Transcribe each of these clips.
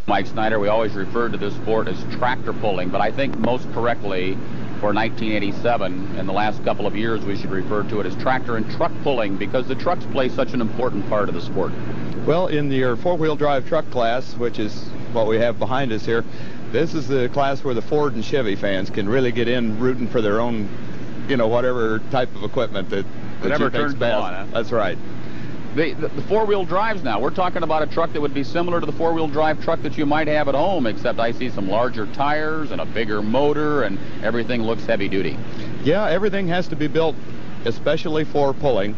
Mike Snyder, we always referred to this sport as tractor pulling, but I think most correctly for 1987, in the last couple of years, we should refer to it as tractor and truck pulling because the trucks play such an important part of the sport. Well, in your four-wheel drive truck class, which is what we have behind us here, this is the class where the Ford and Chevy fans can really get in rooting for their own, you know, whatever type of equipment that whatever you think's turns best. them on, huh? That's right. The four-wheel drives now, we're talking about a truck that would be similar to the four-wheel drive truck that you might have at home, except I see some larger tires and a bigger motor and everything looks heavy-duty. Yeah, everything has to be built especially for pulling.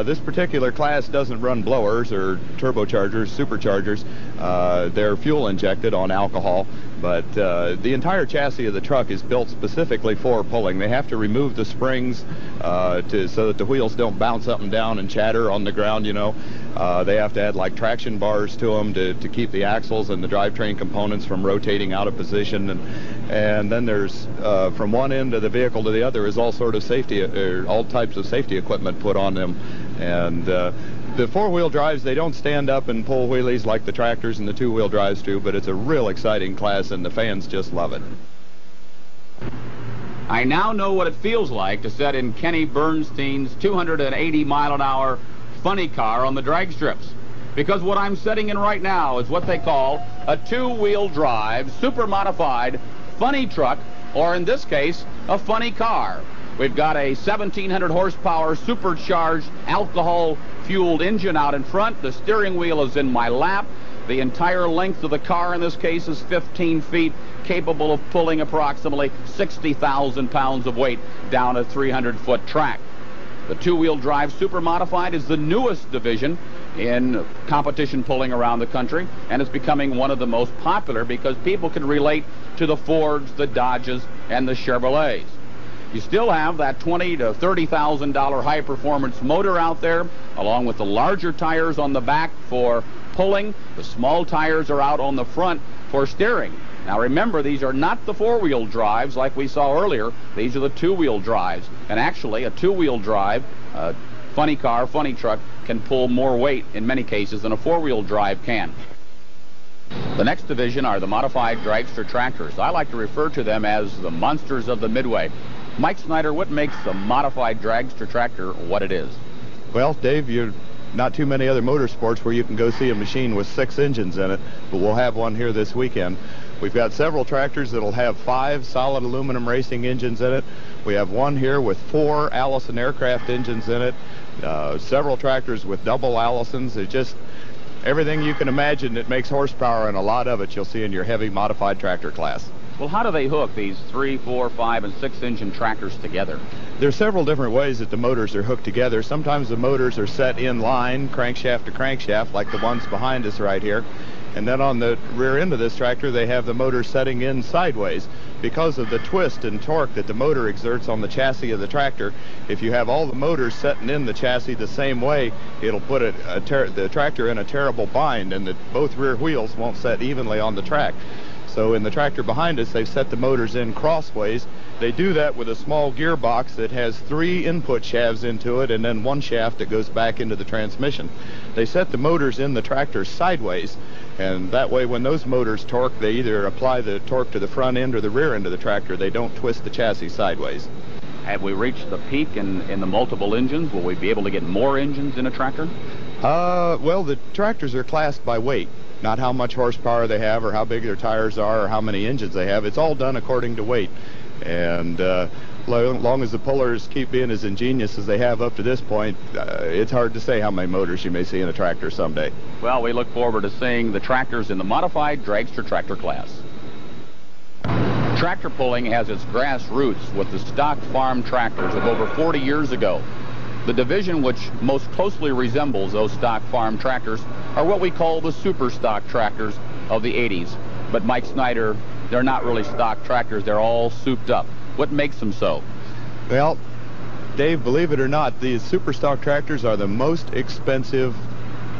This particular class doesn't run blowers or turbochargers, superchargers. They're fuel injected on alcohol, but the entire chassis of the truck is built specifically for pulling. They have to remove the springs so that the wheels don't bounce up and down and chatter on the ground, you know. They have to add like traction bars to them to keep the axles and the drivetrain components from rotating out of position. And then there's from one end of the vehicle to the other is all sort of safety, all types of safety equipment put on them. And the four-wheel drives, they don't stand up and pull wheelies like the tractors and the two-wheel drives do, but it's a real exciting class and the fans just love it. I now know what it feels like to set in Kenny Bernstein's 280-mile-an-hour funny car on the drag strips. Because what I'm setting in right now is what they call a two-wheel drive, super modified funny truck, or in this case, a funny car. We've got a 1,700 horsepower supercharged alcohol-fueled engine out in front. The steering wheel is in my lap. The entire length of the car in this case is 15 feet, capable of pulling approximately 60,000 pounds of weight down a 300-foot track. The two-wheel drive super modified is the newest division in competition pulling around the country, and it's becoming one of the most popular because people can relate to the Fords, the Dodges, and the Chevrolets. You still have that $20,000 to $30,000 high-performance motor out there, along with the larger tires on the back for pulling. The small tires are out on the front for steering. Now remember, these are not the four-wheel drives like we saw earlier. These are the two-wheel drives. And actually, a two-wheel drive, funny car, funny truck, can pull more weight in many cases than a four-wheel drive can. The next division are the modified dragster tractors. I like to refer to them as the monsters of the Midway. Mike Snyder, what makes the modified dragster tractor what it is? Well, Dave, you're not too many other motorsports where you can go see a machine with 6 engines in it, but we'll have one here this weekend. We've got several tractors that'll have 5 solid aluminum racing engines in it. We have one here with 4 Allison aircraft engines in it, several tractors with double Allisons. It's just everything you can imagine that makes horsepower, and a lot of it you'll see in your heavy modified tractor class. Well, how do they hook these 3, 4, 5, and 6 engine tractors together? There's several different ways that the motors are hooked together. Sometimes the motors are set in line, crankshaft to crankshaft, like the ones behind us right here. And then on the rear end of this tractor, they have the motor setting in sideways. Because of the twist and torque that the motor exerts on the chassis of the tractor, if you have all the motors setting in the chassis the same way, it'll put the tractor in a terrible bind, and both rear wheels won't set evenly on the track. So in the tractor behind us, they've set the motors in crossways. They do that with a small gearbox that has 3 input shafts into it and then 1 shaft that goes back into the transmission. They set the motors in the tractor sideways, and that way when those motors torque, they either apply the torque to the front end or the rear end of the tractor. They don't twist the chassis sideways. Have we reached the peak in the multiple engines? Will we be able to get more engines in a tractor? Well, the tractors are classed by weight, not how much horsepower they have or how big their tires are or how many engines they have. It's all done according to weight. And long as the pullers keep being as ingenious as they have up to this point, it's hard to say how many motors you may see in a tractor someday. Well, we look forward to seeing the tractors in the modified dragster tractor class. Tractor pulling has its grassroots with the stock farm tractors of over 40 years ago. The division which most closely resembles those stock farm tractors are what we call the super stock tractors of the 80s. But Mike Snyder, they're not really stock tractors. They're all souped up. What makes them so? Well, Dave, believe it or not, these super stock tractors are the most expensive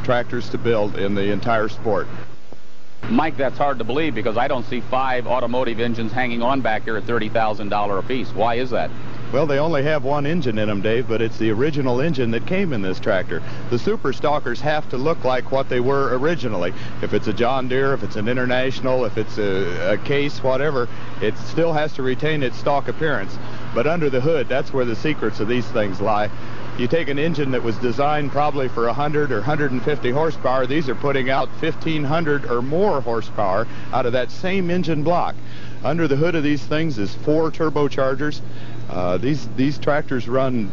tractors to build in the entire sport. Mike, that's hard to believe because I don't see 5 automotive engines hanging on back here at $30,000 a piece. Why is that? Well, they only have one engine in them, Dave, but it's the original engine that came in this tractor. The Super Stalkers have to look like what they were originally. If it's a John Deere, if it's an International, if it's a Case, whatever, it still has to retain its stock appearance. But under the hood, that's where the secrets of these things lie. You take an engine that was designed probably for 100 or 150 horsepower, these are putting out 1,500 or more horsepower out of that same engine block. Under the hood of these things is 4 turbochargers. These tractors run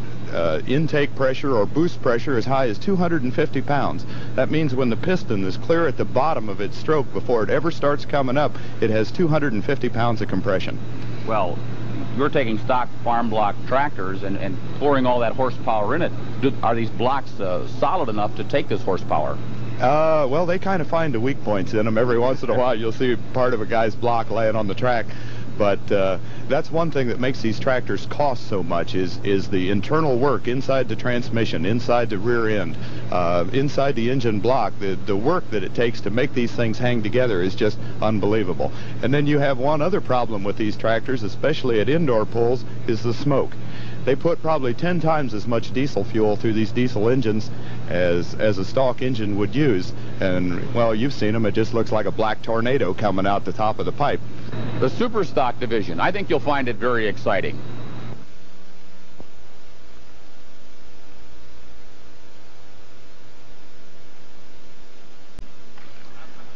intake pressure or boost pressure as high as 250 pounds. That means when the piston is clear at the bottom of its stroke before it ever starts coming up, it has 250 pounds of compression. Well, you're taking stock farm block tractors and pouring all that horsepower in it. Are these blocks solid enough to take this horsepower? Well, they kind of find the weak points in them. Every once in a while you'll see part of a guy's block laying on the track. But that's one thing that makes these tractors cost so much is the internal work inside the transmission, inside the rear end, inside the engine block. The work that it takes to make these things hang together is just unbelievable. And then you have one other problem with these tractors, especially at indoor pulls, is the smoke. They put probably 10 times as much diesel fuel through these diesel engines as a stock engine would use. And, well, you've seen them. It just looks like a black tornado coming out the top of the pipe. The super stock division, I think you'll find it very exciting.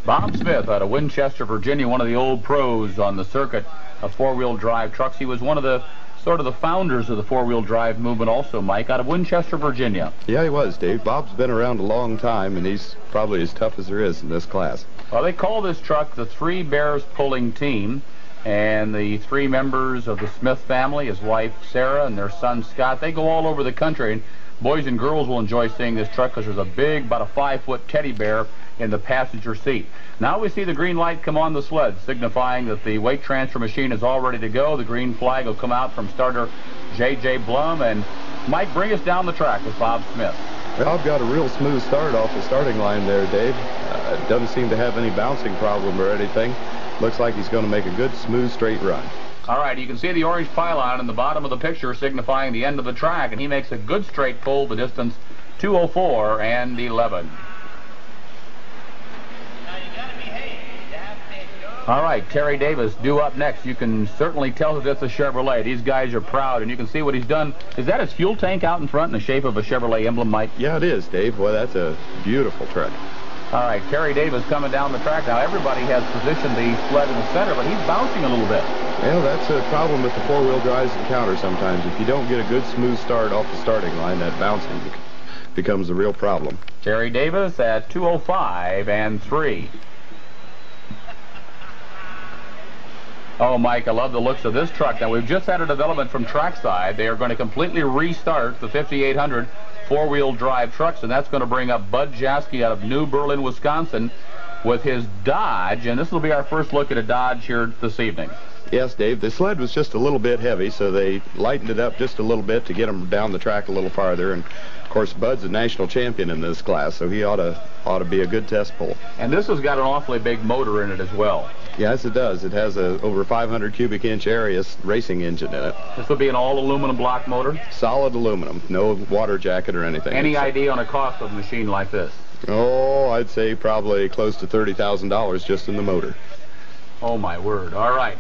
Bob Smith out of Winchester, Virginia, one of the old pros on the circuit of four-wheel drive trucks. He was one of the sort of the founders of the four-wheel drive movement also, Mike, out of Winchester, Virginia. Yeah, he was, Dave. Bob's been around a long time, and he's probably as tough as there is in this class. Well, they call this truck the Three Bears Pulling Team, and the 3 members of the Smith family, his wife Sarah and their son Scott, they go all over the country, and boys and girls will enjoy seeing this truck because there's a big, about a 5-foot teddy bear in the passenger seat. Now we see the green light come on the sled, signifying that the weight transfer machine is all ready to go. The green flag will come out from starter J.J. Blum. And Mike, bring us down the track with Bob Smith. Well, I've got a real smooth start off the starting line there, Dave. It doesn't seem to have any bouncing problem or anything. Looks like he's going to make a good, smooth, straight run. All right, you can see the orange pylon in the bottom of the picture signifying the end of the track, and he makes a good straight pull, the distance 2:04 and 11. All right, Terry Davis due up next. You can certainly tell that it's a Chevrolet. These guys are proud, and you can see what he's done. Is that his fuel tank out in front in the shape of a Chevrolet emblem, Mike? Yeah, it is, Dave. Well, that's a beautiful truck. All right, Terry Davis coming down the track. Now, everybody has positioned the sled in the center, but he's bouncing a little bit. Well, that's a problem that the four-wheel drives encounter sometimes. If you don't get a good, smooth start off the starting line, that bouncing becomes a real problem. Terry Davis at 2:05 and 3. Oh, Mike, I love the looks of this truck. Now, we've just had a development from Trackside. They are going to completely restart the 5800 four-wheel drive trucks, and that's going to bring up Bud Jaske out of New Berlin, Wisconsin, with his Dodge. And this will be our first look at a Dodge here this evening. Yes, Dave. The sled was just a little bit heavy, so they lightened it up just a little bit to get him down the track a little farther. And of course, Bud's a national champion in this class, so he ought to be a good test pull. And this has got an awfully big motor in it as well. Yes, it does. It has a over 500 cubic inch Arius racing engine in it. This will be an all aluminum block motor? Solid aluminum, no water jacket or anything. Any idea on a cost of a machine like this? Oh, I'd say probably close to $30,000 just in the motor. Oh, my word. All right.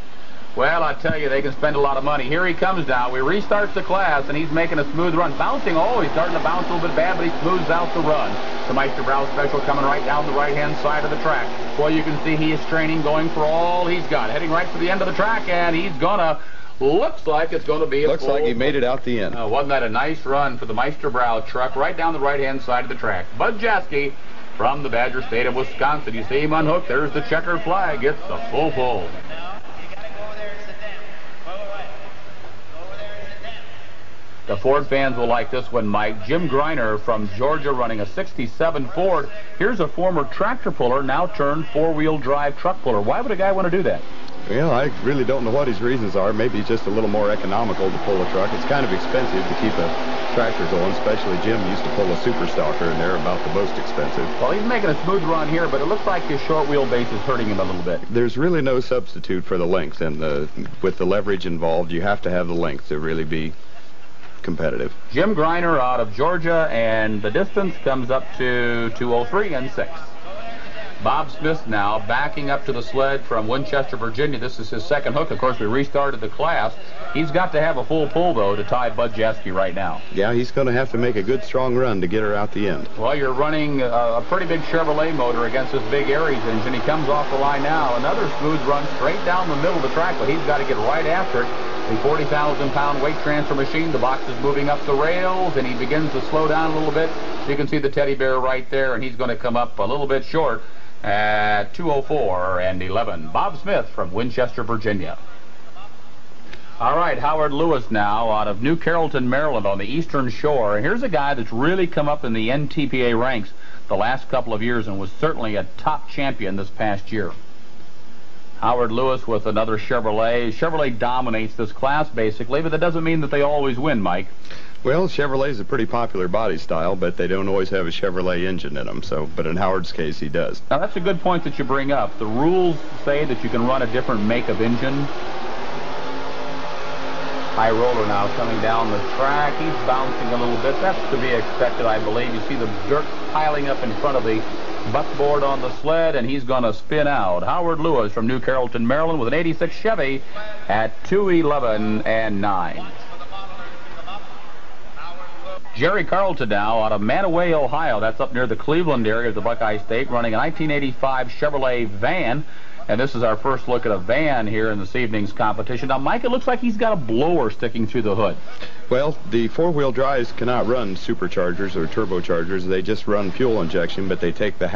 Well, I tell you, they can spend a lot of money. Here he comes now. We restart the class, and he's making a smooth run. Bouncing, oh, he's starting to bounce a little bit bad, but he smooths out the run. The Meister Brau special coming right down the right-hand side of the track. Well, you can see he is straining, going for all he's got. Heading right to the end of the track, and he's gonna, looks like it's going to be a Looks like he made it out the end. Wasn't that a nice run for the Meister Brau truck right down the right-hand side of the track. Bud Jaske from the Badger State of Wisconsin. You see him unhooked. There's the checkered flag. It's the full pull. The Ford fans will like this one, Mike. Jim Griner from Georgia running a 67 Ford. Here's a former tractor puller, now turned four-wheel drive truck puller. Why would a guy want to do that? Well, I really don't know what his reasons are. Maybe it's just a little more economical to pull a truck. It's kind of expensive to keep a tractor going, especially Jim used to pull a Super Stalker, and they're about the most expensive. Well, he's making a smooth run here, but it looks like his short wheelbase is hurting him a little bit. There's really no substitute for the length, and with the leverage involved, you have to have the length to really be competitive. Jim Gardner out of Georgia, and the distance comes up to 2:03 and 6. Bob Smith now backing up to the sled from Winchester, Virginia. This is his second hook. Of course, we restarted the class. He's got to have a full pull, though, to tie Bud Jaske right now. Yeah, he's going to have to make a good, strong run to get her out the end. Well, you're running a pretty big Chevrolet motor against this big Aries engine. He comes off the line now. Another smooth run straight down the middle of the track, but he's got to get right after it. The 40,000-pound weight transfer machine. The box is moving up the rails, and he begins to slow down a little bit. So you can see the teddy bear right there, and he's going to come up a little bit short at 2:04 and 11. Bob Smith from Winchester, Virginia. All right, Howard Lewis now out of New Carrollton, Maryland on the Eastern Shore. Here's a guy that's really come up in the NTPA ranks the last couple of years and was certainly a top champion this past year. Howard Lewis with another Chevrolet. Chevrolet dominates this class basically, but that doesn't mean that they always win, Mike. Well, Chevrolet is a pretty popular body style, but they don't always have a Chevrolet engine in them. But in Howard's case, he does. Now, that's a good point that you bring up. The rules say that you can run a different make of engine. High roller now coming down the track. He's bouncing a little bit. That's to be expected, I believe. You see the dirt piling up in front of the buckboard on the sled, and he's going to spin out. Howard Lewis from New Carrollton, Maryland with an 86 Chevy at 2:11 and 9. Jerry Carlton now out of Manaway, Ohio. That's up near the Cleveland area of the Buckeye State, running a 1985 Chevrolet van. And this is our first look at a van here in this evening's competition. Now, Mike, it looks like he's got a blower sticking through the hood. Well, the four-wheel drives cannot run superchargers or turbochargers. They just run fuel injection, but they take the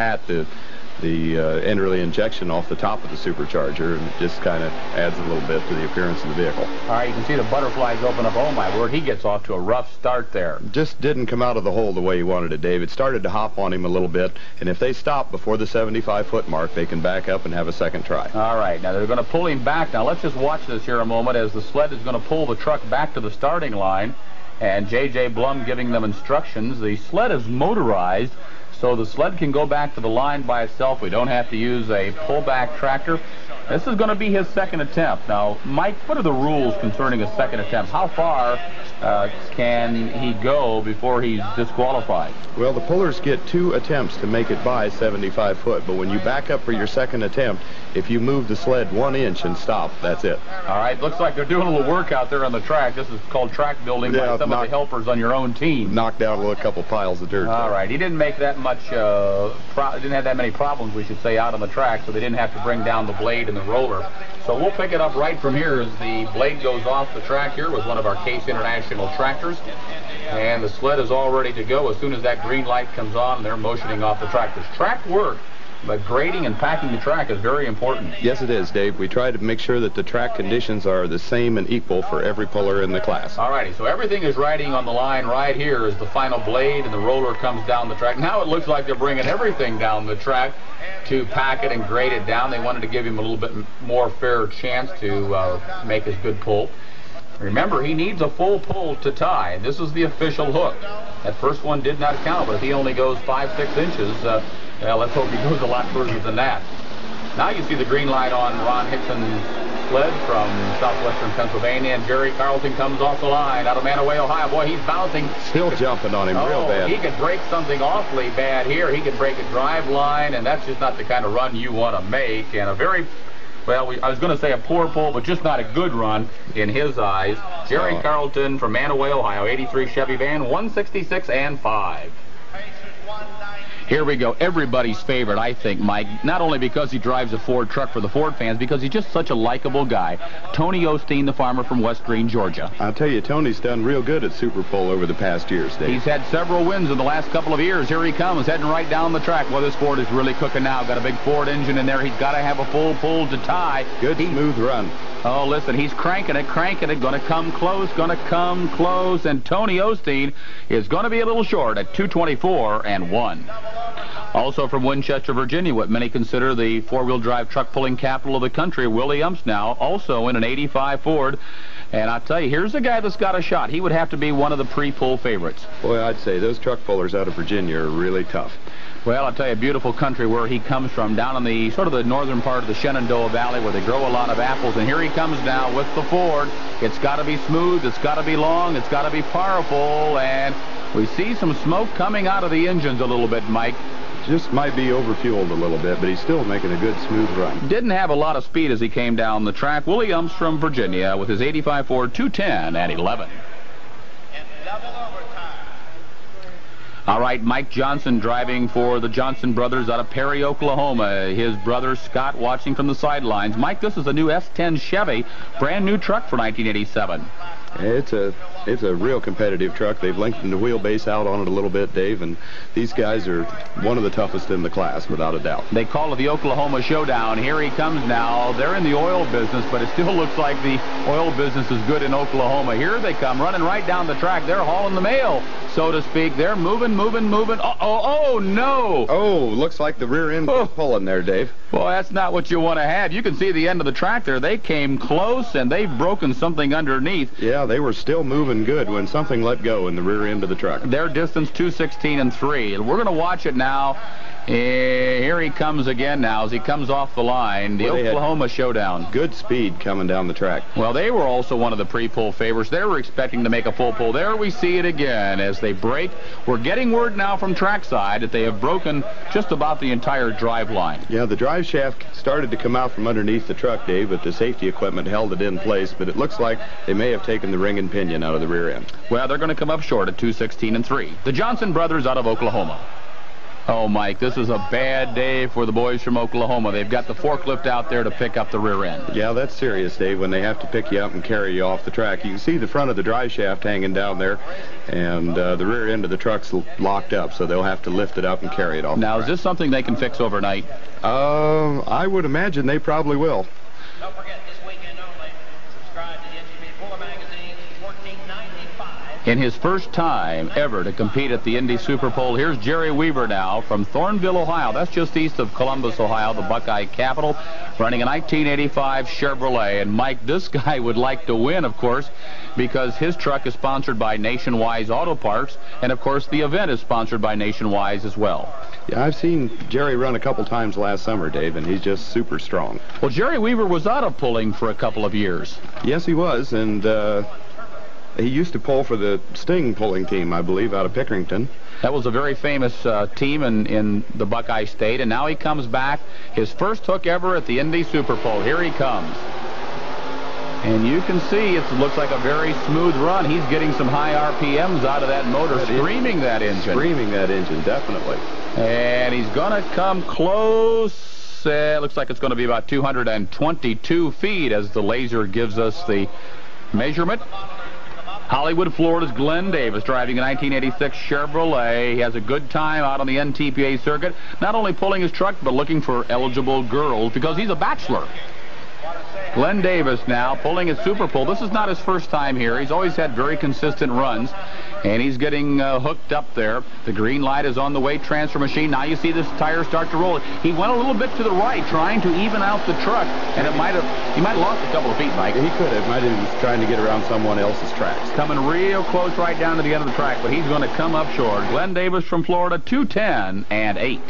injection off the top of the supercharger, and it just kind of adds a little bit to the appearance of the vehicle. All right, you can see the butterflies open up. Oh, my word, he gets off to a rough start there. Just didn't come out of the hole the way he wanted it, Dave. It started to hop on him a little bit, and if they stop before the 75-foot mark, they can back up and have a second try. All right, now they're going to pull him back. Now, let's just watch this here a moment as the sled is going to pull the truck back to the starting line, and J.J. Blum giving them instructions. The sled is motorized, so the sled can go back to the line by itself. We don't have to use a pullback tractor. This is going to be his second attempt. Now, Mike, what are the rules concerning a second attempt? How far can he go before he's disqualified? Well, the pullers get 2 attempts to make it by 75 foot, but when you back up for your second attempt, if you move the sled 1 inch and stop, that's it. All right, looks like they're doing a little work out there on the track. This is called track building by some of the helpers on your own team. Knocked out a couple piles of dirt. All right, he didn't make that much, didn't have that many problems, we should say, out on the track, so they didn't have to bring down the blade and the roller. So we'll pick it up right from here as the blade goes off the track here with one of our Case International tractors. And the sled is all ready to go as soon as that green light comes on. They're motioning off the track. This track work, but grading and packing the track is very important. Yes, it is, Dave. We try to make sure that the track conditions are the same and equal for every puller in the class. All righty, so everything is riding on the line right here as the final blade and the roller comes down the track. Now it looks like they're bringing everything down the track to pack it and grade it down. They wanted to give him a little bit more fair chance to make his good pull. Remember, he needs a full pull to tie. This is the official hook. That first one did not count, but if he only goes 5-6 inches, well, let's hope he goes a lot further than that. Now you see the green light on Ron Hickson's sled from southwestern Pennsylvania, and Jerry Carlton comes off the line out of Manaway, Ohio. Boy, he's bouncing. Still jumping on him real bad. He could break something awfully bad here. He could break a drive line, and that's just not the kind of run you want to make. And a very, well, I was going to say a poor pull, but just not a good run in his eyes. Jerry Carlton from Manaway, Ohio, 83 Chevy van, 166 and 5. Here we go. Everybody's favorite, I think, Mike, not only because he drives a Ford truck for the Ford fans, because he's just such a likable guy. Tony Osteen, the farmer from West Greene, Georgia. I'll tell you, Tony's done real good at Super Pull over the past years, Dave. He's had several wins in the last couple of years. Here he comes, heading right down the track. Well, this Ford is really cooking now. Got a big Ford engine in there. He's got to have a full pull to tie. Good, smooth run. Oh, listen, he's cranking it, going to come close, and Tony Osteen is going to be a little short at 224 and 1. Also from Winchester, Virginia, what many consider the four-wheel drive truck pulling capital of the country, Willie Umps now, also in an 85 Ford. And I'll tell you, here's a guy that's got a shot. He would have to be one of the pre-pull favorites. Boy, I'd say those truck pullers out of Virginia are really tough. Well, I'll tell you, beautiful country where he comes from, down in the sort of the northern part of the Shenandoah Valley where they grow a lot of apples. And here he comes now with the Ford. It's got to be smooth, it's got to be long, it's got to be powerful, and we see some smoke coming out of the engines a little bit, Mike. Just might be overfueled a little bit, but he's still making a good smooth run. Didn't have a lot of speed as he came down the track. Willie Umps from Virginia with his 85 Ford 210 at 11. All right, Mike Johnson driving for the Johnson brothers out of Perry, Oklahoma. His brother Scott watching from the sidelines. Mike, this is a new S10 Chevy, brand new truck for 1987. It's a real competitive truck. They've lengthened the wheelbase out on it a little bit, Dave, and these guys are one of the toughest in the class, without a doubt. They call it the Oklahoma Showdown. Here he comes now. They're in the oil business, but it still looks like the oil business is good in Oklahoma. Here they come, running right down the track. They're hauling the mail, so to speak. They're moving. Oh, no. Oh, looks like the rear end is pulling there, Dave. Well, that's not what you want to have. You can see the end of the track there. They came close, and they've broken something underneath. Yeah, they were still moving good when something let go in the rear end of the truck. Their distance 2:16 and 3. And we're going to watch it now. Here he comes again now as he comes off the line. The Oklahoma Showdown. Good speed coming down the track. Well, they were also one of the pre-pull favorites. They were expecting to make a full pull. There we see it again as they break. We're getting word now from trackside that they have broken just about the entire drive line. Yeah, the drive shaft started to come out from underneath the truck, Dave, but the safety equipment held it in place. But it looks like they may have taken the ring and pinion out of the rear end. Well, they're going to come up short at 2:16 and 3. The Johnson brothers out of Oklahoma. Oh, Mike, this is a bad day for the boys from Oklahoma. They've got the forklift out there to pick up the rear end. Yeah, that's serious, Dave, when they have to pick you up and carry you off the track. You can see the front of the drive shaft hanging down there, and the rear end of the truck's locked up, so they'll have to lift it up and carry it off. Now, is this something they can fix overnight? I would imagine they probably will. Don't forget, this weekend only, subscribe to the NGB Puller magazine, $14.95. In his first time ever to compete at the Indy Super Bowl, here's Jerry Weaver now from Thornville, Ohio. That's just east of Columbus, Ohio, the Buckeye capital, running a 1985 Chevrolet. And, Mike, this guy would like to win, of course, because his truck is sponsored by Nationwide Auto Parts, and, of course, the event is sponsored by Nationwide as well. Yeah, I've seen Jerry run a couple times last summer, Dave, and he's just super strong. Well, Jerry Weaver was out of pulling for a couple of years. Yes, he was, and he used to pull for the Sting pulling team, I believe, out of Pickerington. That was a very famous team in the Buckeye State, and now he comes back. His first hook ever at the Indy Super Bowl. Here he comes. And you can see it looks like a very smooth run. He's getting some high RPMs out of that motor, screaming that engine. Screaming that engine, definitely. And he's going to come close. Looks like it's going to be about 222 feet as the laser gives us the measurement. Hollywood, Florida's Glenn Davis driving a 1986 Chevrolet. He has a good time out on the NTPA circuit, not only pulling his truck, but looking for eligible girls because he's a bachelor. Glenn Davis now pulling his Super Pull. This is not his first time here. He's always had very consistent runs, and he's getting hooked up there. The green light is on the weight transfer machine. Now you see this tire start to roll. He went a little bit to the right, trying to even out the truck, and he might have lost a couple of feet, Mike. He could have. Might have been trying to get around someone else's tracks. Coming real close right down to the end of the track, but he's going to come up short. Glenn Davis from Florida, 210 and 8.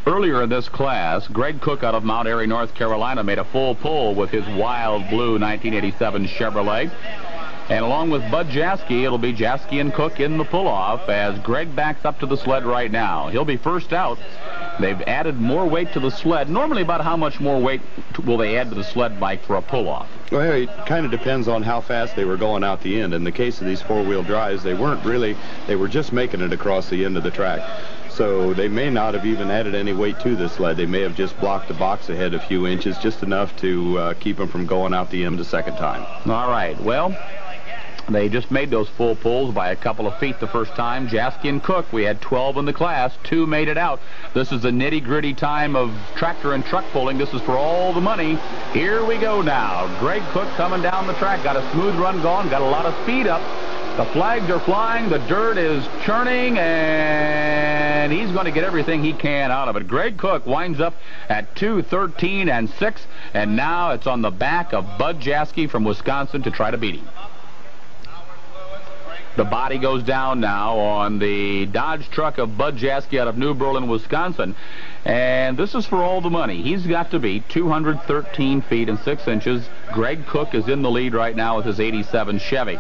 Earlier in this class, Greg Cook out of Mount Airy, North Carolina, made a full pull with his wild blue 1987 Chevrolet. And along with Bud Jaske, it'll be Jaske and Cook in the pull-off as Greg backs up to the sled right now. He'll be first out. They've added more weight to the sled. Normally, about how much more weight will they add to the sled, Mike, for a pull-off? Well, it kind of depends on how fast they were going out the end. In the case of these four-wheel drives, they were just making it across the end of the track. So they may not have even added any weight to the sled. They may have just blocked the box ahead a few inches, just enough to keep them from going out the end a second time. All right. Well, they just made those full pulls by a couple of feet the first time. Jaske and Cook, we had 12 in the class. 2 made it out. This is the nitty-gritty time of tractor and truck pulling. This is for all the money. Here we go now. Greg Cook coming down the track. Got a smooth run going. Got a lot of speed up. The flags are flying. The dirt is churning. And he's going to get everything he can out of it. Greg Cook winds up at 2:13 and 6. And now it's on the back of Bud Jaske from Wisconsin to try to beat him. The body goes down now on the Dodge truck of Bud Jaske out of New Berlin, Wisconsin. And this is for all the money. He's got to beat 213 feet and 6 inches. Greg Cook is in the lead right now with his 87 Chevy.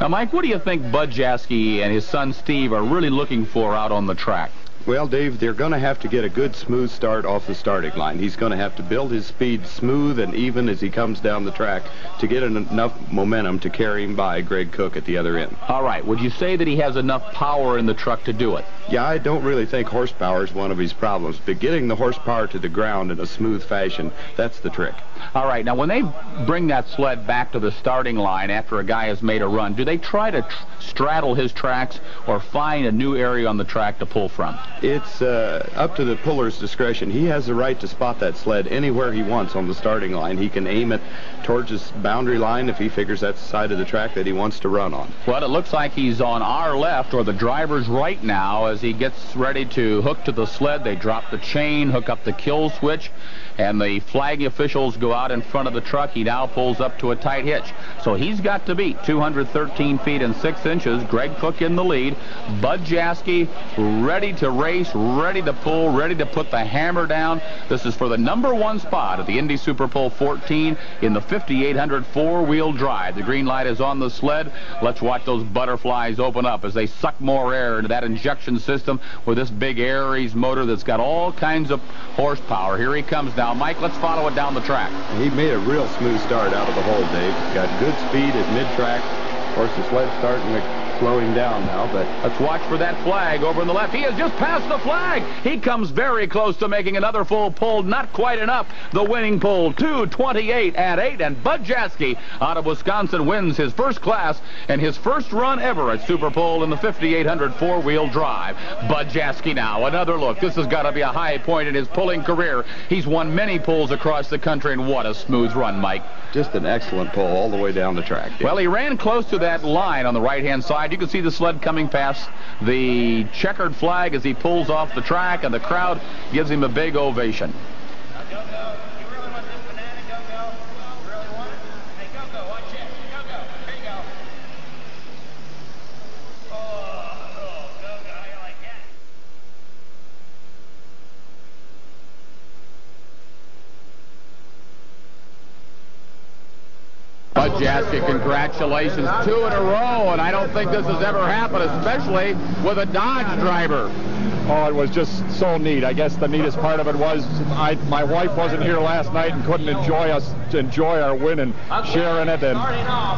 Now, Mike, what do you think Bud Jaske and his son Steve are really looking for out on the track? Well, Dave, they're going to have to get a good smooth start off the starting line. He's going to have to build his speed smooth and even as he comes down the track to get enough momentum to carry him by Greg Cook at the other end. All right. Would you say that he has enough power in the truck to do it? Yeah, I don't really think horsepower is one of his problems, but getting the horsepower to the ground in a smooth fashion, that's the trick. All right. Now, when they bring that sled back to the starting line after a guy has made a run, do they try to straddle his tracks or find a new area on the track to pull from? It's up to the puller's discretion. He has the right to spot that sled anywhere he wants on the starting line. He can aim it towards his boundary line if he figures that's the side of the track that he wants to run on. Well, it looks like he's on our left or the driver's right now as he gets ready to hook to the sled. They drop the chain, hook up the kill switch, and the flag officials go out in front of the truck. He now pulls up to a tight hitch. So he's got to beat 213 feet and 6 inches. Greg Cook in the lead. Bud Jaske ready to race, ready to pull, ready to put the hammer down. This is for the #1 spot at the Indy Super Bowl 14 in the 5800 four-wheel drive. The green light is on the sled. Let's watch those butterflies open up as they suck more air into that injection system with this big Aries motor that's got all kinds of horsepower. Here he comes now. Mike, let's follow it down the track. He made a real smooth start out of the hole, Dave. Got good speed at mid-track. Of course, the sled's starting to slowing down now, but let's watch for that flag over on the left. He has just passed the flag. He comes very close to making another full pull. Not quite enough. The winning pull, 2:28 at 8, and Bud Jaske out of Wisconsin wins his first class and his first run ever at Super Bowl in the 5800 four-wheel drive. Bud Jaske now, another look. This has got to be a high point in his pulling career. He's won many pulls across the country, and what a smooth run, Mike. Just an excellent pull all the way down the track. Well, he ran close to that line on the right-hand side. You can see the sled coming past the checkered flag as he pulls off the track, and the crowd gives him a big ovation. Go, go. You really want this banana? Go, go. You really want it? Hey, go, go. Watch it. Go, go. Here you go. Oh, go, go. How you like that? Bud Jaske, congratulations, 2 in a row, and I don't think this has ever happened, especially with a Dodge driver. Oh, it was just so neat. I guess the neatest part of it was my wife wasn't here last night and couldn't enjoy our win and sharing it, and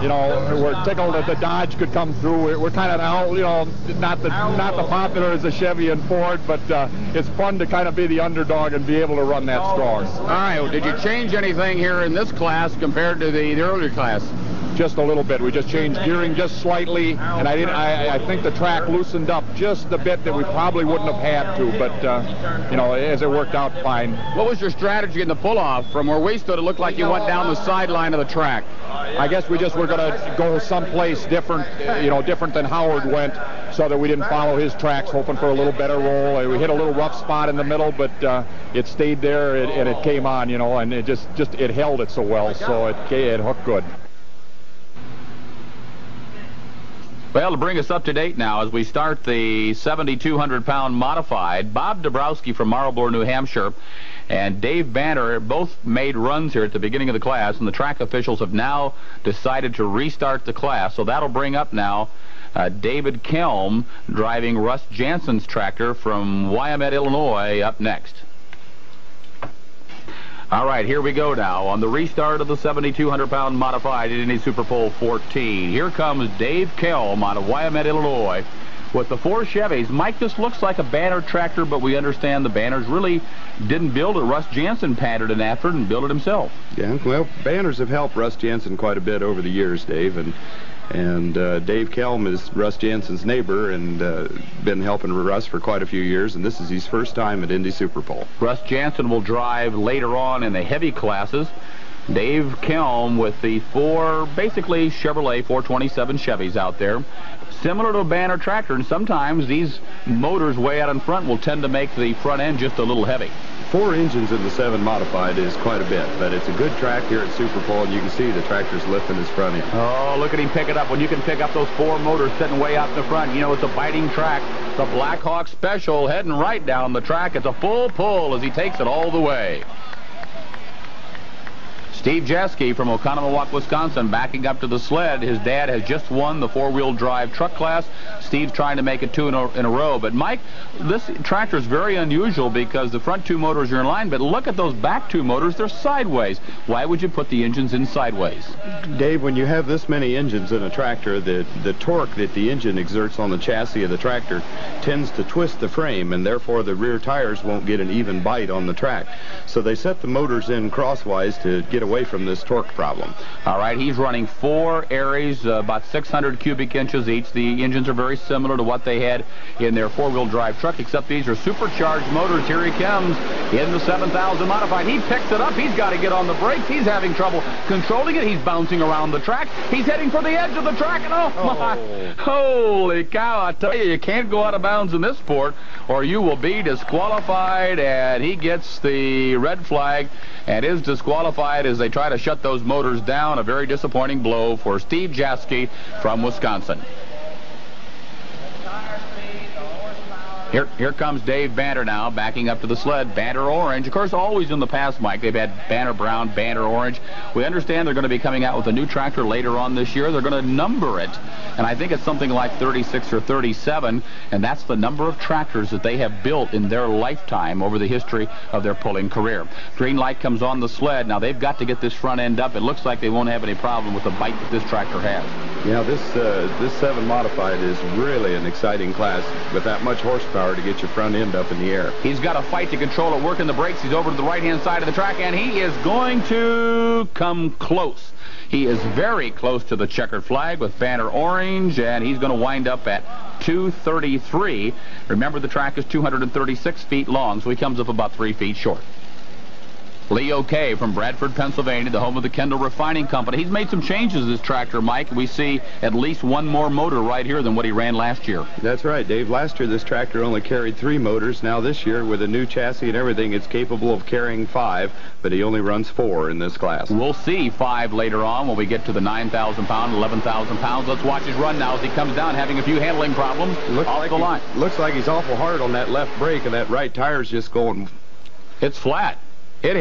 you know, we're tickled that the Dodge could come through. We're kind of now, you know, not the popular as the Chevy and Ford, but it's fun to kind of be the underdog and be able to run that strong. All right, well, did you change anything here in this class compared to the earlier class? Just a little bit. We just changed gearing just slightly, and I think the track loosened up just a bit that we probably wouldn't have had to, but you know, as it worked out fine. What was your strategy in the pull-off? From where we stood, it looked like you went down the sideline of the track. I guess we just were going to go someplace different, you know, different than Howard went, so that we didn't follow his tracks, hoping for a little better roll. We hit a little rough spot in the middle, but it stayed there, and it came on, you know, and it just it held it so well, so it hooked good. Well, to bring us up to date now as we start the 7,200-pound modified, Bob Dabrowski from Marlborough, New Hampshire, and Dave Banner both made runs here at the beginning of the class, and the track officials have now decided to restart the class. So that'll bring up now David Kelm driving Russ Jansen's tractor from Willamette, Illinois, up next. All right, here we go now on the restart of the 7,200-pound modified at Indy Super Bowl 14. Here comes Dave Kelm out of Willamette, Illinois, with the 4 Chevys. Mike, this looks like a Banner tractor, but we understand the Banners really didn't build it. Russ Jansen patterned an effort and built it himself. Yeah, well, Banners have helped Russ Jansen quite a bit over the years, Dave, and Dave Kelm is Russ Jansen's neighbor and been helping Russ for quite a few years, and this is his first time at Indy Super Bowl. Russ Jansen will drive later on in the heavy classes. Dave Kelm with the 4, basically Chevrolet 427 Chevys out there. similar to a Banner tractor, and sometimes these motors way out in front will tend to make the front end just a little heavy. 4 engines in the 7 modified is quite a bit, but it's a good track here at Super Pole, and you can see the tractor's lifting his front end. Oh, look at him pick it up. When you can pick up those 4 motors sitting way out in the front, you know it's a biting track. The Black Hawk Special heading right down the track. It's a full pull as he takes it all the way. Steve Jaske from Oconomowoc, Wisconsin, backing up to the sled. His dad has just won the 4-wheel drive truck class. Steve's trying to make it 2 in a row. But, Mike, this tractor is very unusual because the front 2 motors are in line, but look at those back 2 motors. They're sideways. Why would you put the engines in sideways? Dave, when you have this many engines in a tractor, the torque that the engine exerts on the chassis of the tractor tends to twist the frame, and therefore the rear tires won't get an even bite on the track. So they set the motors in crosswise to get away from this torque problem. All right, he's running 4 Aries, about 600 cubic inches each. The engines are very similar to what they had in their 4-wheel drive truck, except these are supercharged motors. Here he comes in the 7000 modified. He picks it up. He's got to get on the brakes. He's having trouble controlling it. He's bouncing around the track. He's heading for the edge of the track, and oh my, holy cow, I tell you can't go out of bounds in this sport or you will be disqualified, and he gets the red flag and is disqualified as they try to shut those motors down. A very disappointing blow for Steve Jaske from Wisconsin. Here comes Dave Banner now, backing up to the sled. Banner Orange. Of course, always in the past, Mike, they've had Banner Brown, Banner Orange. We understand they're going to be coming out with a new tractor later on this year. They're going to number it, and I think it's something like 36 or 37, and that's the number of tractors that they have built in their lifetime over the history of their pulling career. Green light comes on the sled. Now, they've got to get this front end up. It looks like they won't have any problem with the bite that this tractor has. Yeah, this 7 modified is really an exciting class with that much horsepower to get your front end up in the air. He's got to fight to control it, working the brakes. He's over to the right-hand side of the track, and he is going to come close. He is very close to the checkered flag with Banner Orange, and he's going to wind up at 233. Remember, the track is 236 feet long, so he comes up about 3 feet short. Leo K. from Bradford, Pennsylvania, the home of the Kendall Refining Company. He's made some changes to this tractor, Mike. We see at least 1 more motor right here than what he ran last year. That's right, Dave. Last year, this tractor only carried 3 motors. Now this year, with a new chassis and everything, it's capable of carrying 5, but he only runs 4 in this class. We'll see 5 later on when we get to the 9,000 pound, 11,000 pounds. Let's watch his run now as he comes down, having a few handling problems off the line. Looks like he's awful hard on that left brake, and that right tire's just going... It's flat. It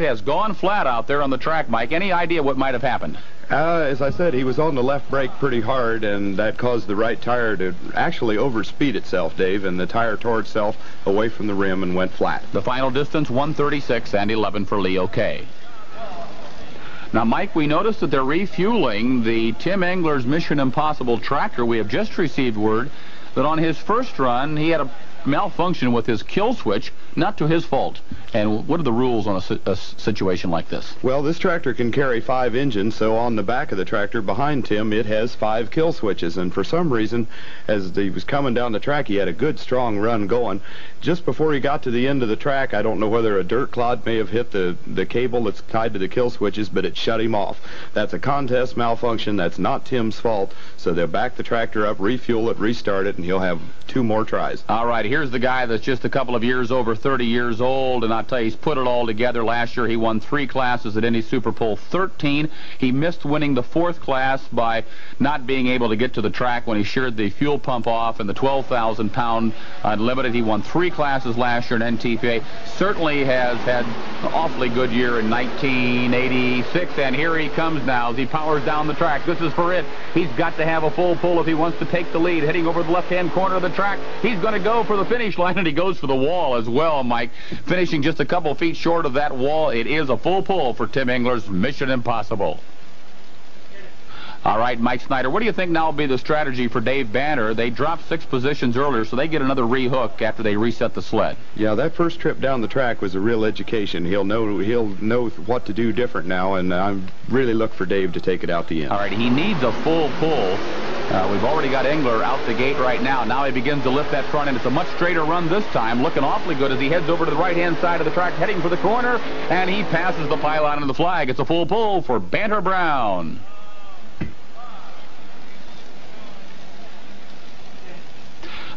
has gone flat out there on the track, Mike. Any idea what might have happened? As I said, he was on the left brake pretty hard, and that caused the right tire to actually overspeed itself, Dave, and the tire tore itself away from the rim and went flat. The final distance, 136 and 11 for Leo K. Now, Mike, we noticed that they're refueling the Tim Engler's Mission Impossible tractor. We have just received word that on his first run, he had a malfunction with his kill switch, not to his fault. And what are the rules on a situation like this? Well, this tractor can carry 5 engines, so on the back of the tractor behind Tim, it has 5 kill switches. And for some reason, as he was coming down the track, he had a good, strong run going. Just before he got to the end of the track, I don't know whether a dirt clod may have hit the cable that's tied to the kill switches, but it shut him off. That's a contest malfunction. That's not Tim's fault. So they'll back the tractor up, refuel it, restart it, and he'll have 2 more tries. All right, here's the guy that's just a couple of years over 30 years old, and I'll tell you, he's put it all together. Last year, he won 3 classes at Indy Super Pole 13. He missed winning the 4th class by not being able to get to the track when he sheared the fuel pump off in the 12,000 pound unlimited. He won 3 classes last year in NTPA. Certainly has had an awfully good year in 1986, and here he comes now as he powers down the track. This is for it. He's got to have a full pull if he wants to take the lead. Heading over the left-hand corner of the track, he's going to go for the finish line, and he goes for the wall as well, Mike. Finishing just a couple feet short of that wall. It is a full pull for Tim Engler's Mission Impossible. All right, Mike Snyder, what do you think now will be the strategy for Dave Banner? They dropped 6 positions earlier, so they get another rehook after they reset the sled. Yeah, that first trip down the track was a real education. He'll know what to do different now, and I really look for Dave to take it out the end. All right, he needs a full pull. We've already got Engler out the gate right now. Now he begins to lift that front end. It's a much straighter run this time, looking awfully good as he heads over to the right-hand side of the track, heading for the corner, and he passes the pylon and the flag. It's a full pull for Banner Brown.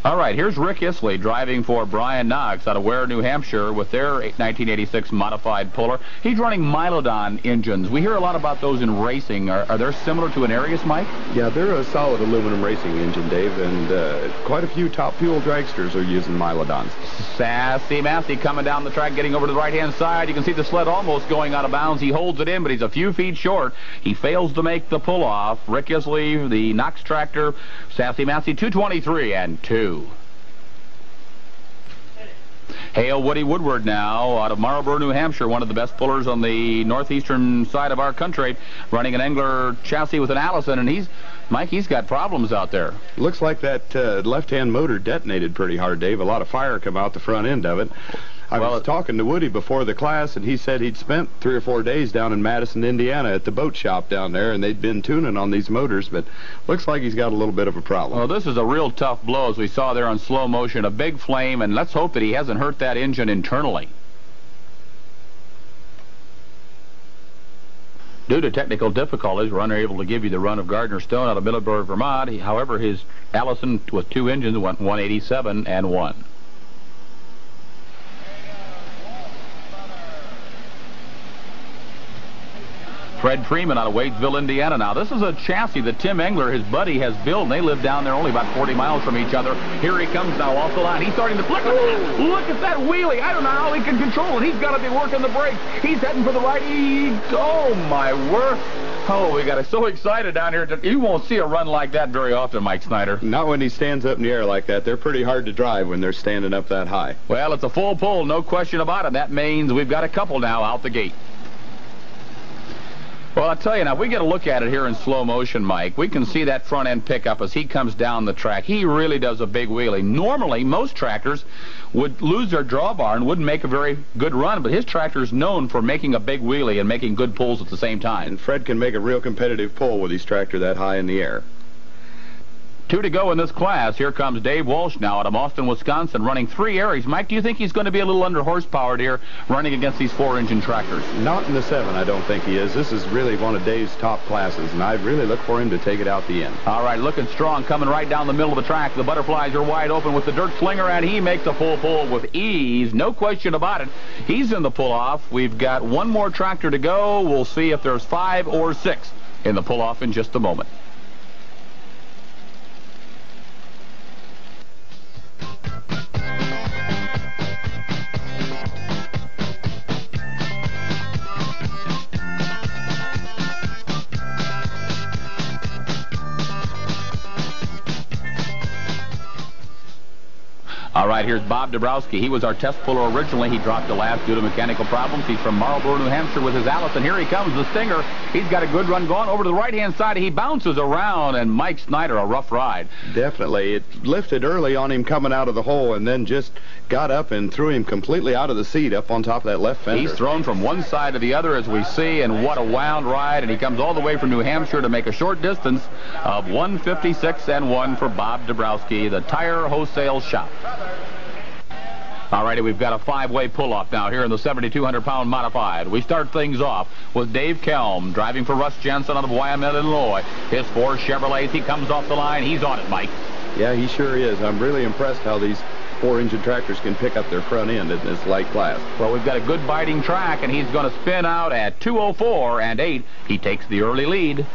All right, here's Rick Isley driving for Brian Knox out of Ware, New Hampshire with their 1986 modified puller. He's running Mylodon engines. We hear a lot about those in racing. Are they similar to an Arius, Mike? Yeah, they're a solid aluminum racing engine, Dave, and quite a few top fuel dragsters are using Mylodons. Sassy Massey coming down the track, getting over to the right-hand side. You can see the sled almost going out of bounds. He holds it in, but he's a few feet short. He fails to make the pull-off. Rick Isley, the Knox tractor, Sassy Massey, 223 and 2. Hail Woody Woodward now out of Marlborough, New Hampshire, one of the best pullers on the northeastern side of our country, running an Engler chassis with an Allison, and he's got problems out there. Looks like that left-hand motor detonated pretty hard, Dave. A lot of fire come out the front end of it. I was talking to Woody before the class, and he said he'd spent 3 or 4 days down in Madison, Indiana at the boat shop down there, and they'd been tuning on these motors, but looks like he's got a little bit of a problem. Well, this is a real tough blow, as we saw there on slow motion. A big flame, and let's hope that he hasn't hurt that engine internally. Due to technical difficulties, we're unable to give you the run of Gardner Stone out of Middleburg, Vermont. However, his Allison with 2 engines went 187 and 1. Fred Freeman out of Wadesville, Indiana. Now, this is a chassis that Tim Engler, his buddy, has built, and they live down there only about 40 miles from each other. Here he comes now off the line. He's starting to flick. Look at that wheelie. I don't know how he can control it. He's got to be working the brakes. He's heading for the right. Oh, my word. Oh, we got so excited down here. You won't see a run like that very often, Mike Snyder. Not when he stands up in the air like that. They're pretty hard to drive when they're standing up that high. Well, it's a full pull, no question about it. That means we've got a couple now out the gate. Well, I'll tell you now, if we get a look at it here in slow motion, Mike, we can see that front end pickup as he comes down the track. He really does a big wheelie. Normally, most tractors would lose their drawbar and wouldn't make a very good run, but his tractor is known for making a big wheelie and making good pulls at the same time. And Fred can make a real competitive pull with his tractor that high in the air. 2 to go in this class. Here comes Dave Walsh now out of Austin, Wisconsin, running 3 Aries. Mike, do you think he's going to be a little under horsepowered here running against these 4-engine tractors? Not in the 7, I don't think he is. This is really one of Dave's top classes, and I really look for him to take it out the end. All right, looking strong, coming right down the middle of the track. The butterflies are wide open with the dirt slinger, and he makes a full pull with ease. No question about it. He's in the pull-off. We've got 1 more tractor to go. We'll see if there's 5 or 6 in the pull-off in just a moment. All right, here's Bob Dabrowski. He was our test puller originally. He dropped the last due to mechanical problems. He's from Marlborough, New Hampshire with his Allison. Here he comes, the Stinger. He's got a good run going over to the right-hand side. He bounces around, and Mike Snyder, a rough ride. Definitely. It lifted early on him coming out of the hole and then just got up and threw him completely out of the seat up on top of that left fender. He's thrown from one side to the other, as we see, and what a wound ride. And he comes all the way from New Hampshire to make a short distance of 156 and 1 for Bob Dabrowski, the Tire Wholesale Shop. All righty, we've got a 5-way pull-off now here in the 7,200-pound modified. We start things off with Dave Kelm driving for Russ Jensen out of Wyoming, Illinois. His 4 Chevrolets. He comes off the line. He's on it, Mike. Yeah, he sure is. I'm really impressed how these 4-engine tractors can pick up their front end in this light class. Well, we've got a good biting track, and he's going to spin out at 2:04 and 8. He takes the early lead.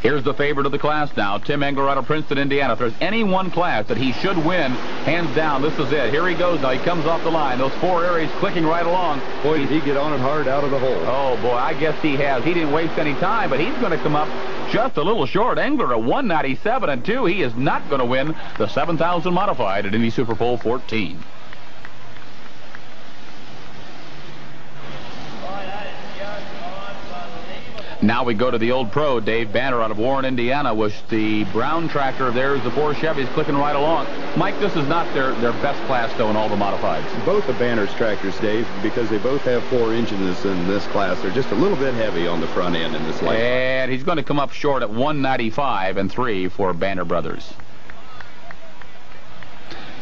Here's the favorite of the class now, Tim Engler out of Princeton, Indiana. If there's any one class that he should win, hands down, this is it. Here he goes now. He comes off the line. Those 4 Aries clicking right along. Boy, did he get on it hard out of the hole. Oh, boy, I guess he has. He didn't waste any time, but he's going to come up just a little short. Engler at 197 and 2. He is not going to win the 7,000 modified at Indy Super Bowl 14. Now we go to the old pro, Dave Banner out of Warren, Indiana, with the brown tractor. There's the 4 Chevys clicking right along. Mike, this is not their best class, though, in all the modifieds. Both the Banner's tractors, Dave, because they both have 4 engines in this class, they're just a little bit heavy on the front end in this light. And he's going to come up short at 195 and 3 for Banner Brothers.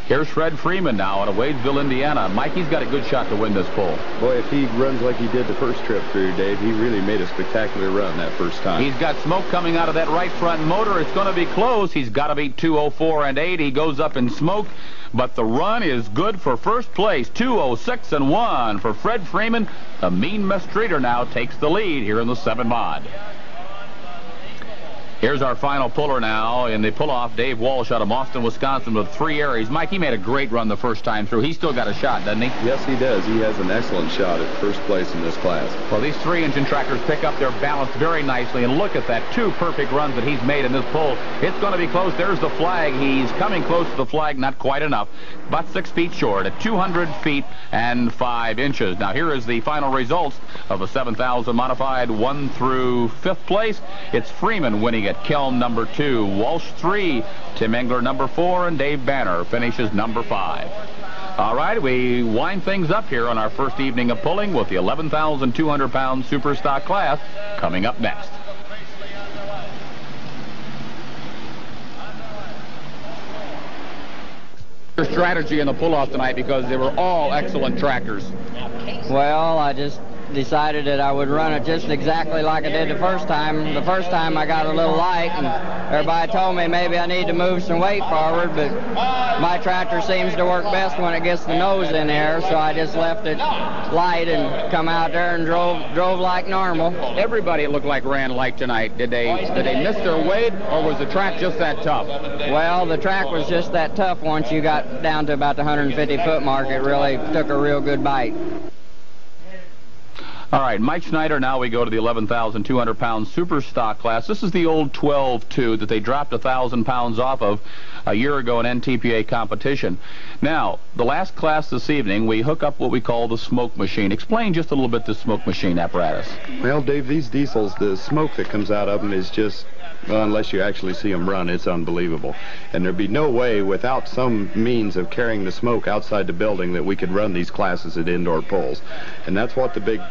Here's Fred Freeman now out of Wadesville, Indiana. Mikey's got a good shot to win this pull. Boy, if he runs like he did the first trip through, Dave, he really made a spectacular run that first time. He's got smoke coming out of that right front motor. It's going to be close. He's got to beat 2:04 and 8. He goes up in smoke, but the run is good for first place. 2:06 and 1 for Fred Freeman. The mean mistreater now takes the lead here in the 7 mod. Here's our final puller now in the pull-off. Dave Walsh out of Austin, Wisconsin with 3 Aries. Mike, he made a great run the first time through. He's still got a shot, doesn't he? Yes, he does. He has an excellent shot at first place in this class. Well, these 3-engine tractors pick up their balance very nicely, and look at that 2 perfect runs that he's made in this pull. It's going to be close. There's the flag. He's coming close to the flag, not quite enough. About 6 feet short at 200 feet and 5 inches. Now, here is the final results of the 7,000 modified 1 through 5th place. It's Freeman winning at Kelm number 2, Walsh 3, Tim Engler number 4, and Dave Banner finishes number 5. All right, we wind things up here on our first evening of pulling with the 11,200-pound super stock class coming up next. Your strategy in the pull-off tonight, because they were all excellent tractors. Well, I just decided that I would run it just exactly like I did the first time. The first time I got a little light, and everybody told me maybe I need to move some weight forward, but my tractor seems to work best when it gets the nose in there, so I just left it light and come out there and drove like normal. Everybody, it looked like, ran light tonight. Did they miss their weight, or was the track just that tough? Well, the track was just that tough. Once you got down to about the 150-foot mark, it really took a real good bite. All right, Mike Schneider, now we go to the 11,200-pound super stock class. This is the old 12-2 that they dropped 1,000 pounds off of a year ago in NTPA competition. Now, the last class this evening, we hook up what we call the smoke machine. Explain just a little bit the smoke machine apparatus. Well, Dave, these diesels, the smoke that comes out of them is just, well, unless you actually see them run, it's unbelievable. And there'd be no way without some means of carrying the smoke outside the building that we could run these classes at indoor pulls. And that's what the big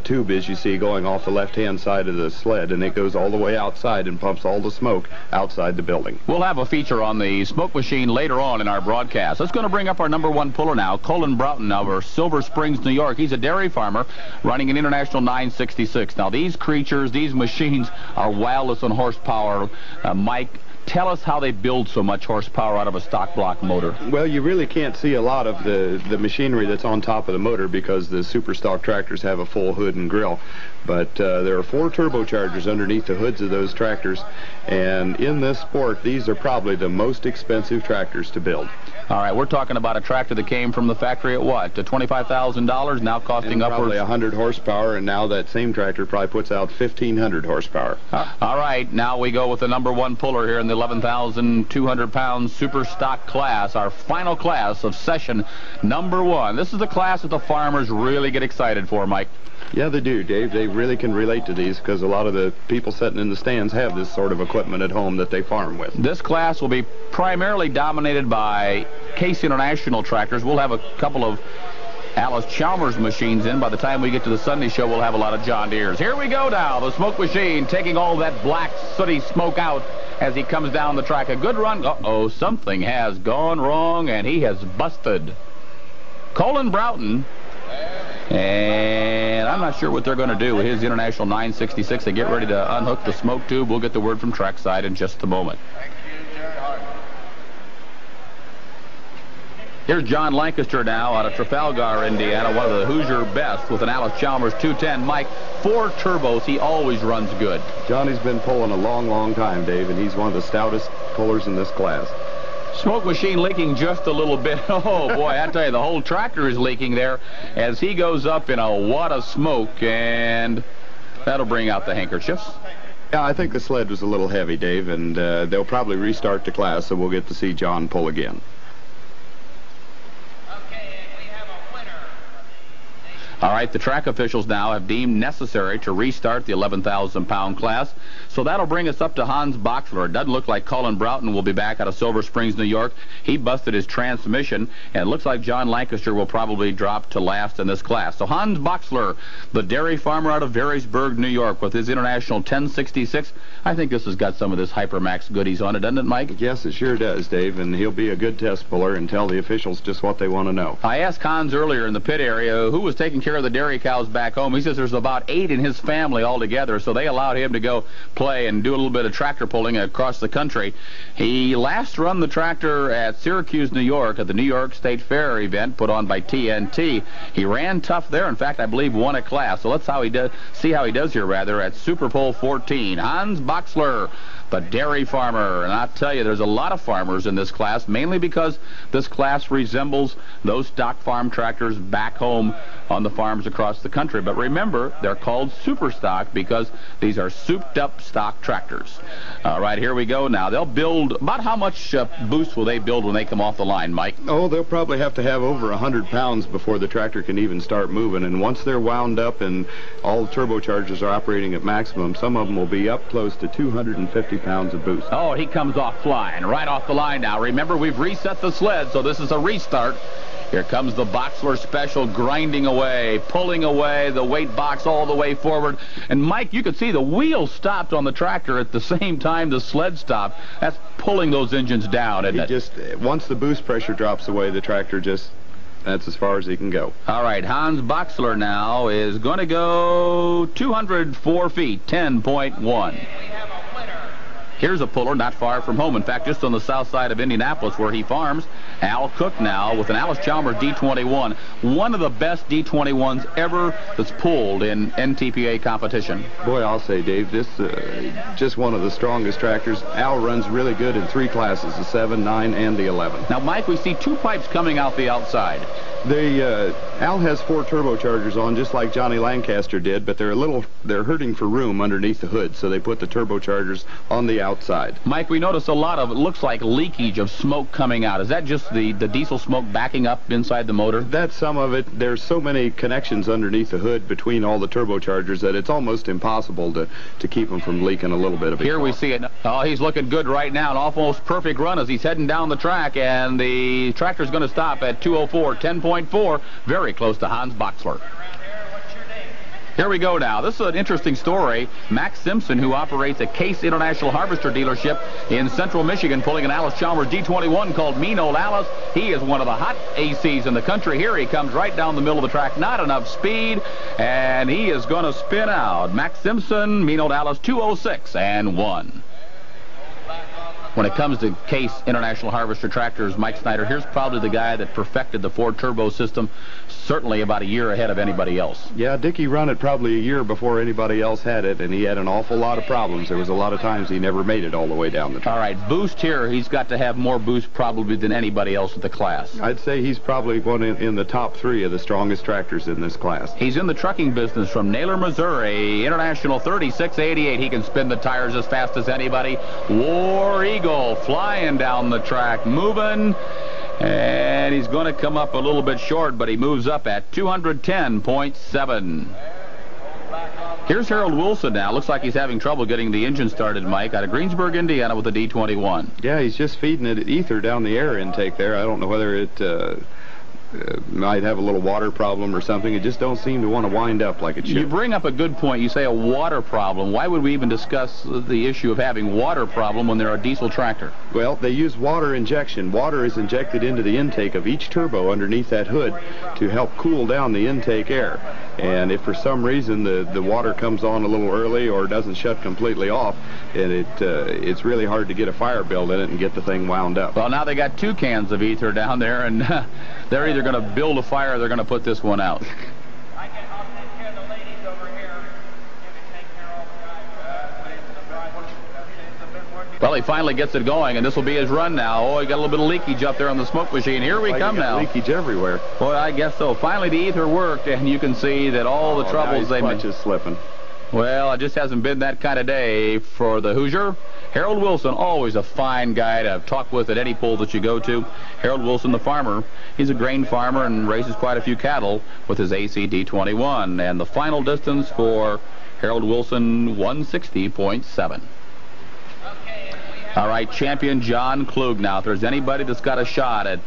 tube is you see going off the left-hand side of the sled, and it goes all the way outside and pumps all the smoke outside the building. We'll have a feature on the smoke machine later on in our broadcast. That's going to bring up our number 1 puller now, Colin Broughton over Silver Springs, New York. He's a dairy farmer running an International 966. Now, these creatures, these machines are wildest on horsepower. Mike, tell us how they build so much horsepower out of a stock block motor. Well, you really can't see a lot of the machinery that's on top of the motor because the super stock tractors have a full hood and grill. But there are 4 turbochargers underneath the hoods of those tractors, and in this sport, these are probably the most expensive tractors to build. All right, we're talking about a tractor that came from the factory at what? To $25,000, now costing upwards probably 100 horsepower, and now that same tractor probably puts out 1,500 horsepower. All right, now we go with the number 1 puller here in the 11,200-pound super stock class, our final class of session number 1. This is the class that the farmers really get excited for, Mike. Yeah, they do, Dave. They really can relate to these because a lot of the people sitting in the stands have this sort of equipment at home that they farm with. This class will be primarily dominated by Case International tractors. We'll have a couple of Alice Chalmers machines in. By the time we get to the Sunday show, we'll have a lot of John Deeres. Here we go now, the smoke machine taking all that black, sooty smoke out as he comes down the track. A good run. Uh-oh, something has gone wrong, and he has busted. Colin Broughton. And I'm not sure what they're going to do with his International 966. They get ready to unhook the smoke tube. We'll get the word from trackside in just a moment. Here's John Lancaster now out of Trafalgar, Indiana, one of the Hoosier best with an Alice Chalmers 210. Mike, 4 turbos. He always runs good. Johnny's been pulling a long, long time, Dave, and he's one of the stoutest pullers in this class. Smoke machine leaking just a little bit. Oh, boy, I tell you, the whole tractor is leaking there as he goes up in a wad of smoke, and that'll bring out the handkerchiefs. Yeah, I think the sled was a little heavy, Dave, and they'll probably restart the class, so we'll get to see John pull again. All right, the track officials now have deemed necessary to restart the 11,000-pound class. So that'll bring us up to Hans Boxler. It doesn't look like Colin Broughton will be back out of Silver Springs, New York. He busted his transmission, and it looks like John Lancaster will probably drop to last in this class. So Hans Boxler, the dairy farmer out of Varysburg, New York, with his International 1066. I think this has got some of this Hypermax goodies on it, doesn't it, Mike? Yes, it sure does, Dave, and he'll be a good test puller and tell the officials just what they want to know. I asked Hans earlier in the pit area who was taking care of the dairy cows back home. He says there's about 8 in his family altogether, so they allowed him to go play and do a little bit of tractor pulling across the country. He last run the tractor at Syracuse, New York, at the New York State Fair event put on by TNT. He ran tough there. In fact, I believe won a class. So let's see how he does here, rather, at Super Pole 14. Hans Boxler, the dairy farmer. And I'll tell you, there's a lot of farmers in this class, mainly because this class resembles those stock farm tractors back home on the farms across the country. But remember, they're called super stock because these are souped-up stock tractors. All right, here we go now. They'll build, about how much boost will they build when they come off the line, Mike? Oh, they'll probably have to have over 100 pounds before the tractor can even start moving. And once they're wound up and all the turbochargers are operating at maximum, some of them will be up close to 250 pounds of boost. Oh, he comes off flying right off the line now. Remember, we've reset the sled, so this is a restart. Here comes the Boxler Special, grinding away, pulling away the weight box all the way forward. And, Mike, you could see the wheels stopped on the tractor at the same time the sled stopped. That's pulling those engines down, isn't it? Once the boost pressure drops away, the tractor that's as far as he can go. All right, Hans Boxler now is going to go 204 feet, 10.1. Here's a puller not far from home. In fact, just on the south side of Indianapolis where he farms. Al Cook now with an Alice Chalmers D21. One of the best D21s ever that's pulled in NTPA competition. Boy, I'll say, Dave, this just one of the strongest tractors. Al runs really good in 3 classes, the 7, 9, and the 11. Now, Mike, we see 2 pipes coming out the outside. Al has 4 turbochargers on, just like Johnny Lancaster did, but they're hurting for room underneath the hood, so they put the turbochargers on the outside. Mike, we notice a lot of, it looks like leakage of smoke coming out. Is that just the diesel smoke backing up inside the motor? That's some of it. There's so many connections underneath the hood between all the turbochargers that it's almost impossible to keep them from leaking a little bit of it. Here we see it. Oh, he's looking good right now. An almost perfect run as he's heading down the track, and the tractor's going to stop at 204, 10.4, very close to Hans Boxler. Here we go now. This is an interesting story. Max Simpson, who operates a Case International Harvester dealership in central Michigan, pulling an Alice Chalmers D21 called Mean Old Alice. He is one of the hot ACs in the country. Here he comes right down the middle of the track. Not enough speed, and he is going to spin out. Max Simpson, Mean Old Alice, 206 and 1. When it comes to Case International Harvester tractors, Mike Snyder, here's probably the guy that perfected the Ford turbo system, certainly about a year ahead of anybody else. Yeah, Dickie run it probably a year before anybody else had it, and he had an awful lot of problems. There was a lot of times he never made it all the way down the track. All right, boost here, he's got to have more boost probably than anybody else in the class. I'd say he's probably one in the top 3 of the strongest tractors in this class. He's in the trucking business from Naylor, Missouri, International 3688. He can spin the tires as fast as anybody. War Eagle flying down the track, moving. And he's going to come up a little bit short, but he moves up at 210.7. Here's Harold Wilson now. Looks like he's having trouble getting the engine started, Mike, out of Greensburg, Indiana with a D21. Yeah, he's just feeding it ether down the air intake there. I don't know whether it might have a little water problem or something. It just don't seem to want to wind up like it should. You bring up a good point. You say a water problem. Why would we even discuss the issue of having water problem when they're a diesel tractor? Well, they use water injection. Water is injected into the intake of each turbo underneath that hood to help cool down the intake air. And if for some reason the water comes on a little early or doesn't shut completely off, and it's really hard to get a fire build in it and get the thing wound up. Well, now they got 2 cans of ether down there, and they're either going to build a fire or they're going to put this one out. I'll take care of the ladies over here. You can take care of all the guys. Well, he finally gets it going, and this will be his run now. Oh, he got a little bit of leakage up there on the smoke machine. Here we come now. Leakage everywhere. Well, I guess so. Finally, the ether worked, and you can see that all the troubles they made. Is slipping. Well, it just hasn't been that kind of day for the Hoosier. Harold Wilson, always a fine guy to talk with at any poll that you go to. Harold Wilson, the farmer, he's a grain farmer and raises quite a few cattle with his ACD21. And the final distance for Harold Wilson, 160.7. All right, champion John Klug now. If there's anybody that's got a shot at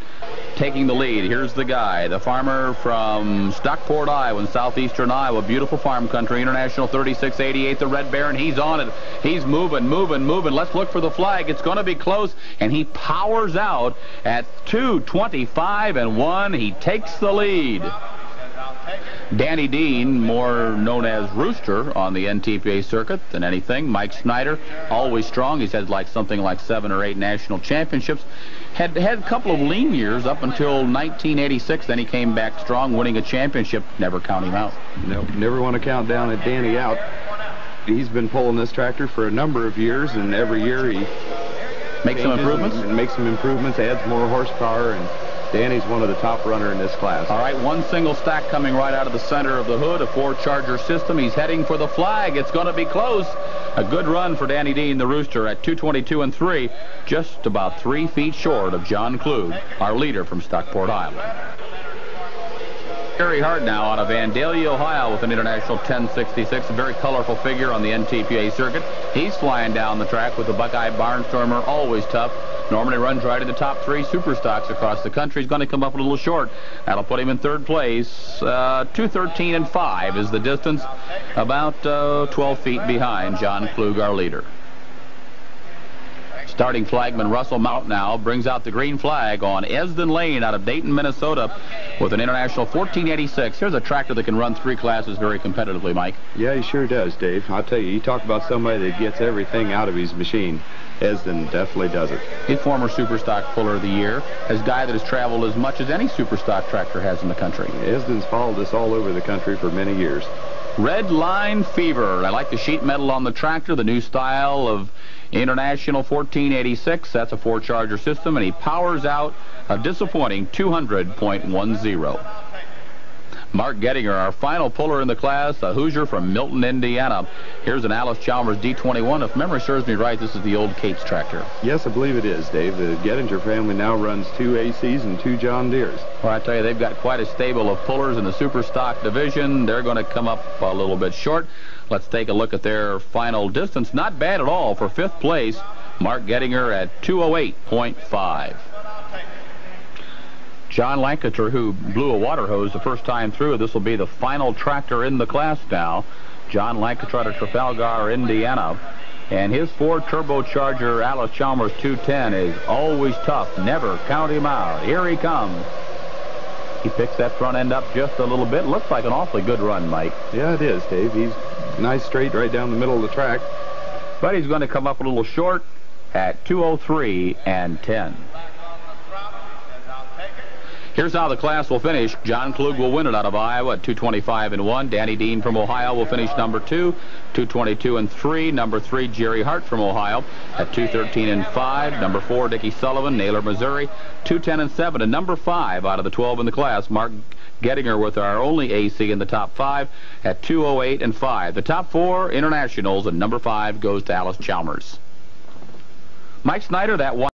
taking the lead, here's the guy, the farmer from Stockport, Iowa, in southeastern Iowa. Beautiful farm country. International 3688, the Red Baron. He's on it. He's moving. Let's look for the flag. It's going to be close, and he powers out at 2:25.1. He takes the lead. Danny Dean, more known as Rooster on the NTPA circuit than anything. Mike Snyder, always strong. He's had something like 7 or 8 national championships. Had a couple of lean years up until 1986. Then he came back strong, winning a championship. Never count him out. No, never want to count down at Danny out. He's been pulling this tractor for a number of years, and every year he makes some improvements. Makes some improvements, adds more horsepower, and Danny's one of the top runner in this class. All right, one single stack coming right out of the center of the hood, a 4-charger system. He's heading for the flag. It's going to be close. A good run for Danny Dean, the Rooster, at 2:22.3, just about 3 feet short of John Klug, our leader from Stockport, Iowa. Jerry Hart now out of Vandalia, Ohio, with an international 1066, a very colorful figure on the NTPA circuit. He's flying down the track with the Buckeye Barnstormer, always tough. Normally runs right in the top 3 super stocks across the country. He's going to come up a little short. That'll put him in 3rd place. 2:13.5 is the distance, about 12 feet behind John Klug, our leader. Starting flagman Russell Mount now brings out the green flag on Edson Lehn out of Dayton, Minnesota, with an international 1486. Here's a tractor that can run 3 classes very competitively, Mike. Yeah, he sure does, Dave. I'll tell you, you talk about somebody that gets everything out of his machine. Edson definitely does it. He's former Superstock Puller of the Year, as guy that has traveled as much as any Superstock tractor has in the country. Edson's followed us all over the country for many years. Red Line Fever. I like the sheet metal on the tractor, the new style of International 1486. That's a 4-charger system, and he powers out a disappointing 200.10. Mark Gettinger, our final puller in the class, a Hoosier from Milton, Indiana. Here's an Alice Chalmers D21. If memory serves me right, this is the old Cates tractor. Yes, I believe it is, Dave. The Gettinger family now runs 2 ACs and 2 John Deeres. Well, I tell you, they've got quite a stable of pullers in the super stock division. They're going to come up a little bit short. Let's take a look at their final distance. Not bad at all for 5th place. Mark Gettinger at 2:08.5. John Lancaster, who blew a water hose the first time through. This will be the final tractor in the class now. John Lancaster out of Trafalgar, Indiana. And his 4-turbocharger Alice Chalmers 210 is always tough. Never count him out. Here he comes. He picks that front end up just a little bit. Looks like an awfully good run, Mike. Yeah, it is, Dave. He's nice straight right down the middle of the track. But he's going to come up a little short at 2:03.10. Here's how the class will finish. John Klug will win it out of Iowa at 2:25.1. Danny Dean from Ohio will finish number 2, 2:22.3. Number 3, Jerry Hart from Ohio at 2:13.5. Number 4, Dickie Sullivan, Naylor, Missouri, 2:10.7. And number 5 out of the 12 in the class, Mark Gettinger, with our only AC in the top 5 at 2:08.5. The top 4 internationals, and number 5 goes to Alice Chalmers. Mike Snyder, that one.